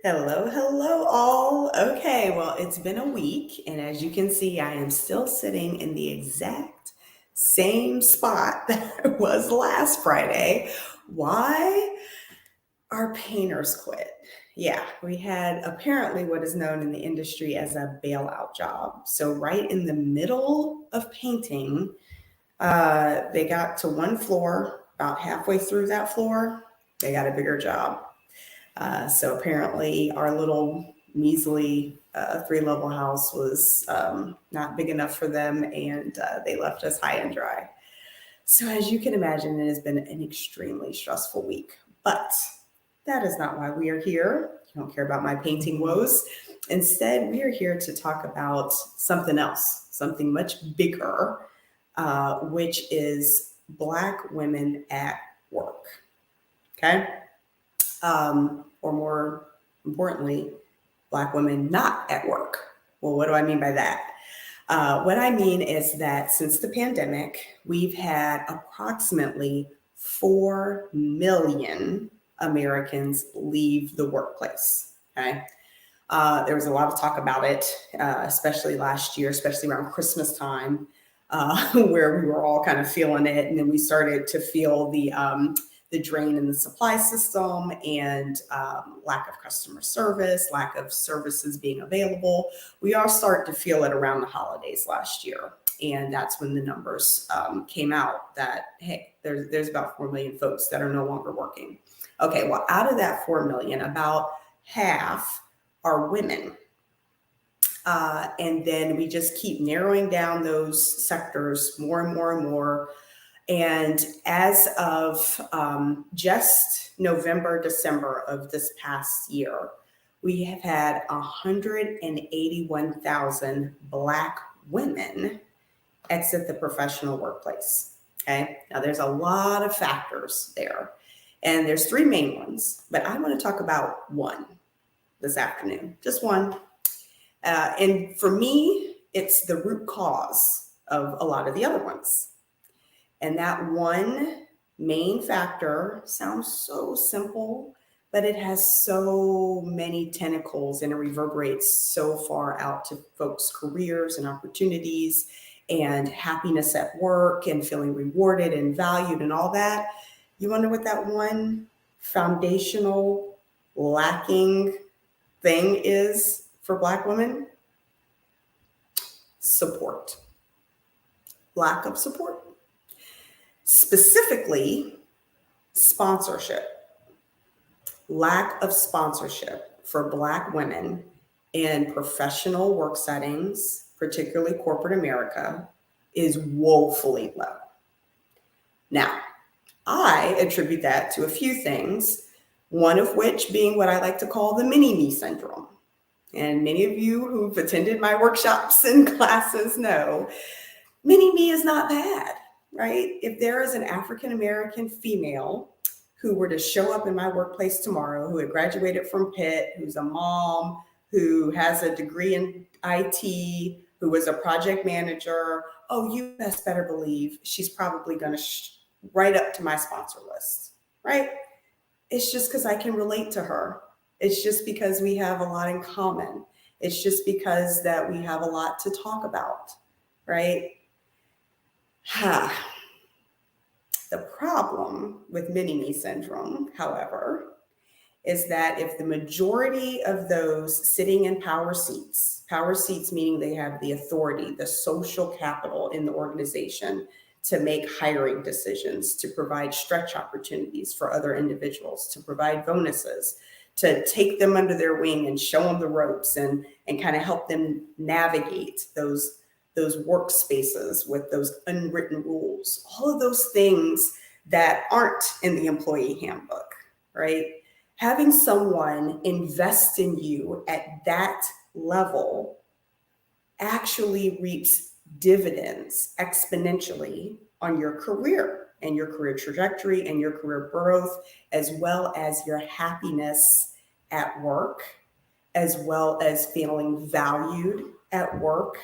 Hello, hello, all. Okay, well, it's been a week, and as you can see, I am still sitting in the exact same spot that I was last Friday. Why? Our painters quit. Yeah, we had apparently what is known in the industry as a bailout job. So, right in the middle of painting, they got to one floor. About halfway through that floor, they got a bigger job. So apparently, our little measly three-level house was not big enough for them, and they left us high and dry. So, as you can imagine, it has been an extremely stressful week. But that is not why we are here. You don't care about my painting woes. Instead, we are here to talk about something else, something much bigger, which is Black women at work. Okay. Or more importantly, Black women not at work. Well, what do I mean by that? What I mean is that since the pandemic, we've had approximately 4 million Americans leave the workplace. Okay. There was a lot of talk about it, especially last year, especially around Christmas time, where we were all kind of feeling it. And then we started to feel the drain in the supply system and lack of customer service, lack of services being available. We all started to feel it around the holidays last year. And that's when the numbers came out that, hey, there's about 4 million folks that are no longer working. Okay, well, out of that 4 million, about half are women. And then we just keep narrowing down those sectors more and more and more. And as of just November, December of this past year, we have had 181,000 Black women exit the professional workplace. Okay. Now, there's a lot of factors there, and there's three main ones, but I want to talk about one this afternoon, just one. And for me, it's the root cause of a lot of the other ones. And that one main factor sounds so simple, but it has so many tentacles and it reverberates so far out to folks' careers and opportunities and happiness at work and feeling rewarded and valued and all that. You wonder what that one foundational lacking thing is for Black women? Support. Lack of support. Specifically, sponsorship. Lack of sponsorship for Black women in professional work settings, particularly corporate America, is woefully low. Now, I attribute that to a few things, one of which being what I like to call the MiniMe Syndrome. And many of you who've attended my workshops and classes know MiniMe is not bad. Right? If there is an African-American female who were to show up in my workplace tomorrow, who had graduated from Pitt, who's a mom, who has a degree in IT, who was a project manager, oh, you best better believe she's probably going to right up to my sponsor list, right? It's just because I can relate to her. It's just because we have a lot in common. It's just because that we have a lot to talk about, right? The problem with MiniMe Syndrome, however, is that if the majority of those sitting in power seats meaning they have the authority, the social capital in the organization to make hiring decisions, to provide stretch opportunities for other individuals, to provide bonuses, to take them under their wing and show them the ropes and kind of help them navigate those workspaces with those unwritten rules, all of those things that aren't in the employee handbook, right? Having someone invest in you at that level actually reaps dividends exponentially on your career and your career trajectory and your career growth, as well as your happiness at work, as well as feeling valued at work,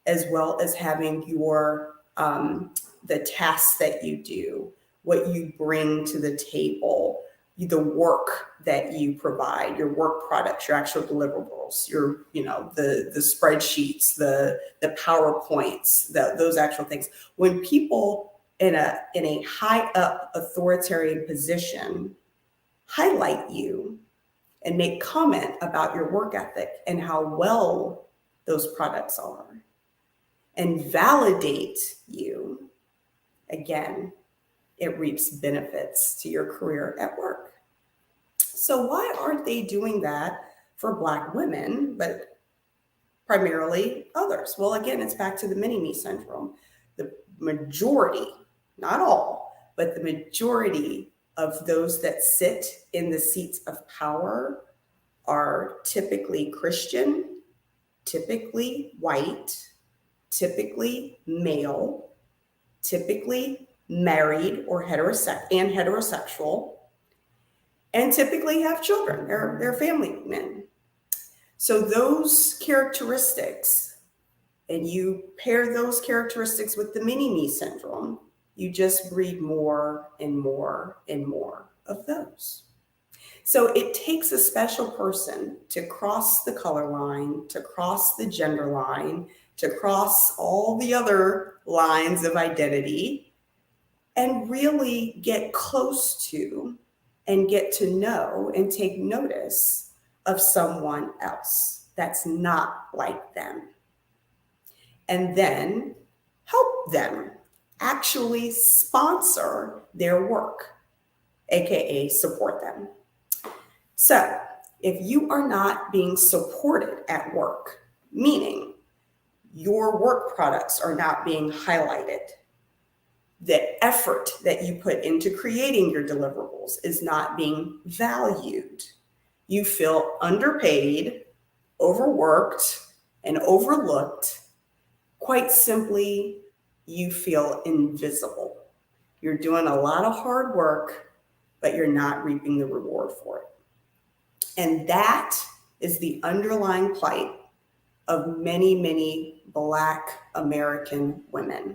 as well as having your the tasks that you do, what you bring to the table, the work that you provide, your work products, your actual deliverables, your, the spreadsheets, the PowerPoints, those actual things. When people in a high up authoritarian position highlight you and make comment about your work ethic and how well those products are and validate you, again, it reaps benefits to your career at work. So why aren't they doing that for Black women, but primarily others? Well, again, it's back to the MiniMe Syndrome. The majority, not all, but the majority of those that sit in the seats of power are typically Christian, typically white, typically male, typically married or heterosexual, and typically have children. They're family men. So those characteristics, and you pair those characteristics with the MiniMe Syndrome, you just breed more and more and more of those. So it takes a special person to cross the color line, to cross the gender line, to cross all the other lines of identity and really get close to and get to know and take notice of someone else that's not like them. And then help them actually sponsor their work, AKA support them. So if you are not being supported at work, meaning your work products are not being highlighted, the effort that you put into creating your deliverables is not being valued, you feel underpaid, overworked, and overlooked, quite simply, you feel invisible. You're doing a lot of hard work, but you're not reaping the reward for it. And that is the underlying plight of many, many Black American women.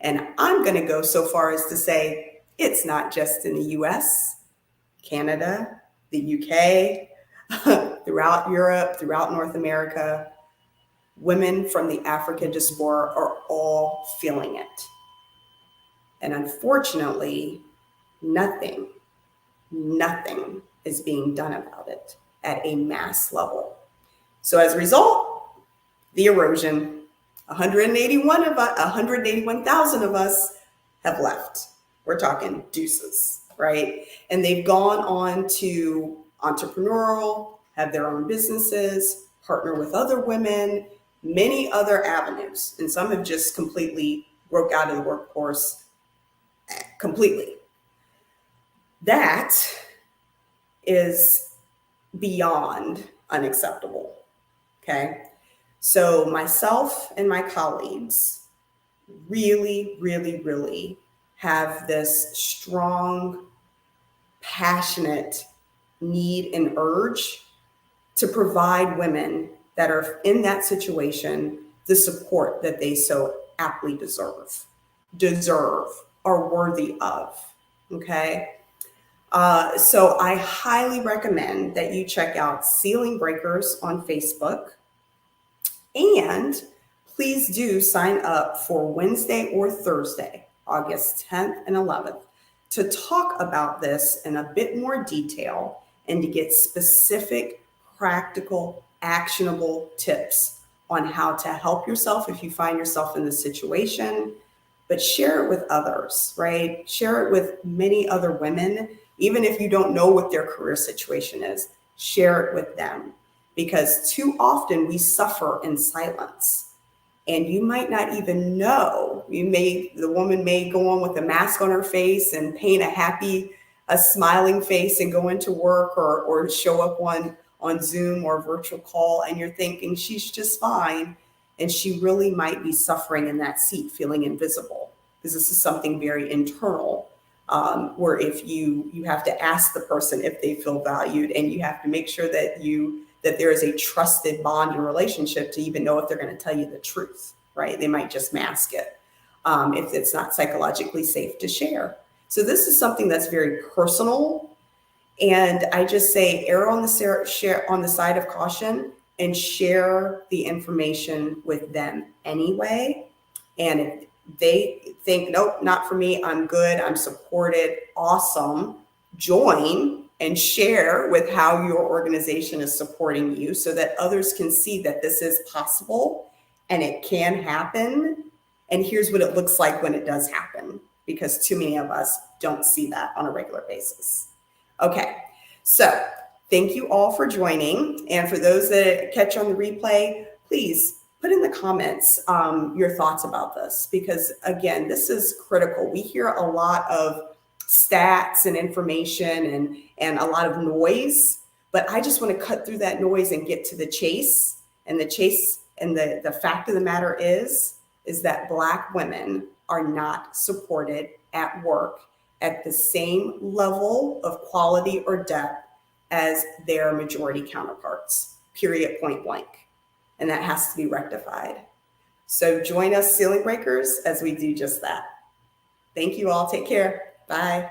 And I'm going to go so far as to say it's not just in the US, Canada, the UK, throughout Europe, throughout North America. Women from the African diaspora are all feeling it. And unfortunately, nothing is being done about it at a mass level. So as a result, the erosion, 181,000 of us have left. We're talking deuces, right? And they've gone on to entrepreneurial, have their own businesses, partner with other women, many other avenues. And some have just completely broke out of the workforce completely. That is beyond unacceptable, okay? So myself and my colleagues really, really, really have this strong, passionate need and urge to provide women that are in that situation the support that they so aptly deserve, are worthy of, okay? So I highly recommend that you check out Ceiling Breakers on Facebook. And please do sign up for Wednesday or Thursday, August 10th and 11th, to talk about this in a bit more detail and to get specific, practical, actionable tips on how to help yourself if you find yourself in this situation, but share it with others, right? Share it with many other women, even if you don't know what their career situation is, share it with them. Because too often we suffer in silence, and you might not even know. The woman may go on with a mask on her face and paint a smiling face and go into work or show up on Zoom or virtual call, and you're thinking she's just fine. And she really might be suffering in that seat, feeling invisible, because this is something very internal. Where if you have to ask the person if they feel valued, and you have to make sure that there is a trusted bond and relationship to even know if they're going to tell you the truth, right? They might just mask it if it's not psychologically safe to share. So this is something that's very personal, And I just say err on the share on the side of caution and share the information with them anyway. And if they think, nope, not for me, I'm good, I'm supported, awesome, join and share with how your organization is supporting you so that others can see that this is possible and it can happen. And here's what it looks like when it does happen, because too many of us don't see that on a regular basis. Okay, so thank you all for joining. And for those that catch on the replay, please put in the comments your thoughts about this, because again, this is critical. We hear a lot of stats and information and a lot of noise, but I just want to cut through that noise and get to the chase. And the fact of the matter is that Black women are not supported at work at the same level of quality or depth as their majority counterparts, period, point blank. And that has to be rectified. So join us, Ceiling Breakers, as we do just that. Thank you all. Take care. Bye.